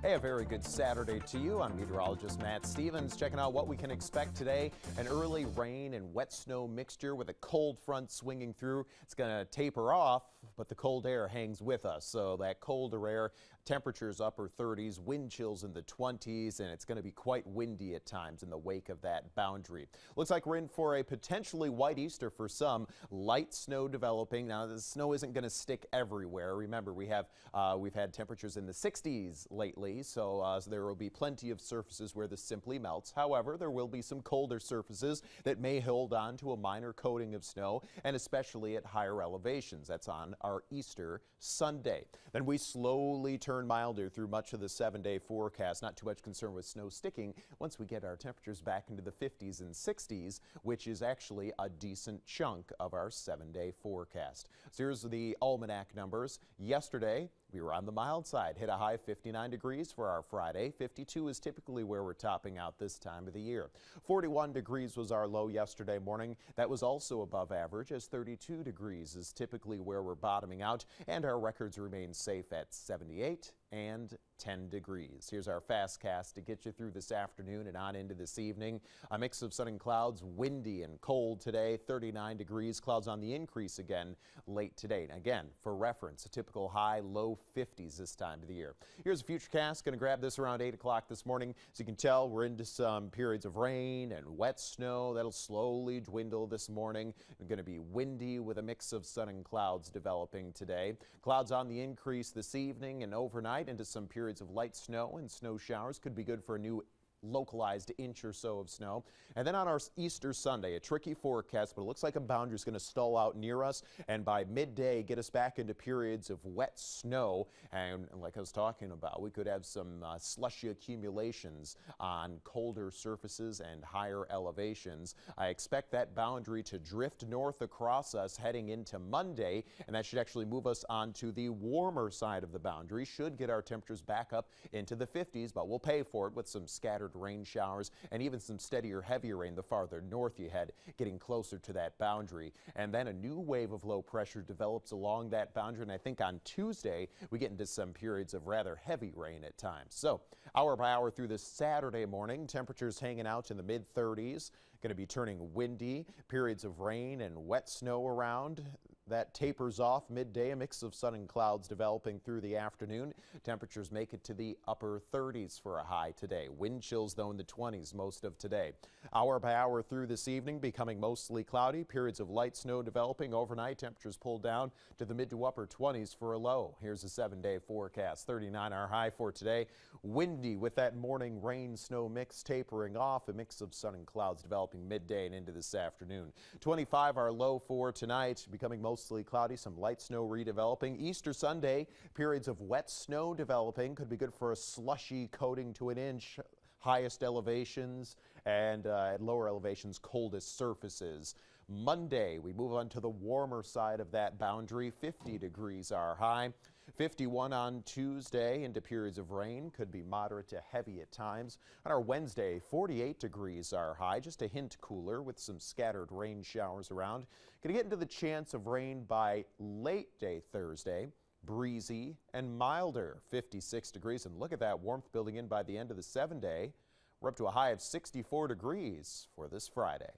Hey, a very good Saturday to you. I'm meteorologist Matt Stevens, checking out what we can expect today. An early rain and wet snow mixture with a cold front swinging through. It's going to taper off, but the cold air hangs with us. So that colder air, temperatures upper 30s, wind chills in the 20s, and it's going to be quite windy at times in the wake of that boundary. Looks like we're in for a potentially white Easter for some. Light snow developing. Now, the snow isn't going to stick everywhere. Remember, we've had temperatures in the 60s lately. So there will be plenty of surfaces where this simply melts. However, there will be some colder surfaces that may hold on to a minor coating of snow, and especially at higher elevations. That's on our Easter Sunday. Then we slowly turn milder through much of the 7-day forecast. Not too much concern with snow sticking once we get our temperatures back into the 50s and 60s, which is actually a decent chunk of our 7-day forecast. So here's the almanac numbers. Yesterday, we were on the mild side, hit a high of 59 degrees for our Friday. 52 is typically where we're topping out this time of the year. 41 degrees was our low yesterday morning. That was also above average, as 32 degrees is typically where we're bottoming out, and our records remain safe at 78 and 10 degrees. Here's our fast cast to get you through this afternoon and on into this evening. A mix of sun and clouds, windy and cold today, 39 degrees. Clouds on the increase again late today. And again, for reference, a typical high, low 50s this time of the year. Here's a future cast. Going to grab this around 8 o'clock this morning. As you can tell, we're into some periods of rain and wet snow. That'll slowly dwindle this morning. It's going to be windy with a mix of sun and clouds developing today. Clouds on the increase this evening and overnight into some periods of light snow and snow showers. Could be good for a new localized inch or so of snow. And then on our Easter Sunday, a tricky forecast, but it looks like a boundary is going to stall out near us, and by midday get us back into periods of wet snow. And like I was talking about, we could have some slushy accumulations on colder surfaces and higher elevations. I expect that boundary to drift north across us heading into Monday, and that should actually move us onto the warmer side of the boundary. Should get our temperatures back up into the 50s, but we'll pay for it with some scattered rain showers and even some steadier, heavier rain the farther north you head, getting closer to that boundary. And then a new wave of low pressure develops along that boundary, and I think on Tuesday we get into some periods of rather heavy rain at times. So hour by hour through this Saturday morning, temperatures hanging out in the mid-30s, going to be turning windy, periods of rain and wet snow around. That tapers off midday, a mix of sun and clouds developing through the afternoon. Temperatures make it to the upper 30s for a high today. Wind chills though in the 20s most of today. Hour by hour through this evening, becoming mostly cloudy, periods of light snow developing overnight. Temperatures pulled down to the mid to upper 20s for a low. Here's a 7-day forecast. 39 our high for today. Windy with that morning rain snow mix tapering off, a mix of sun and clouds developing midday and into this afternoon. 25 our low for tonight, becoming mostly cloudy, some light snow redeveloping. Easter Sunday, periods of wet snow developing, could be good for a slushy coating to an inch. Highest elevations and at lower elevations, coldest surfaces. Monday, we move on to the warmer side of that boundary. 50 degrees our high. 51 on Tuesday into periods of rain, could be moderate to heavy at times. On our Wednesday, 48 degrees our high, just a hint cooler with some scattered rain showers around. Going to get into the chance of rain by late day Thursday. Breezy and milder, 56 degrees, and look at that warmth building in by the end of the 7-day. We're up to a high of 64 degrees for this Friday.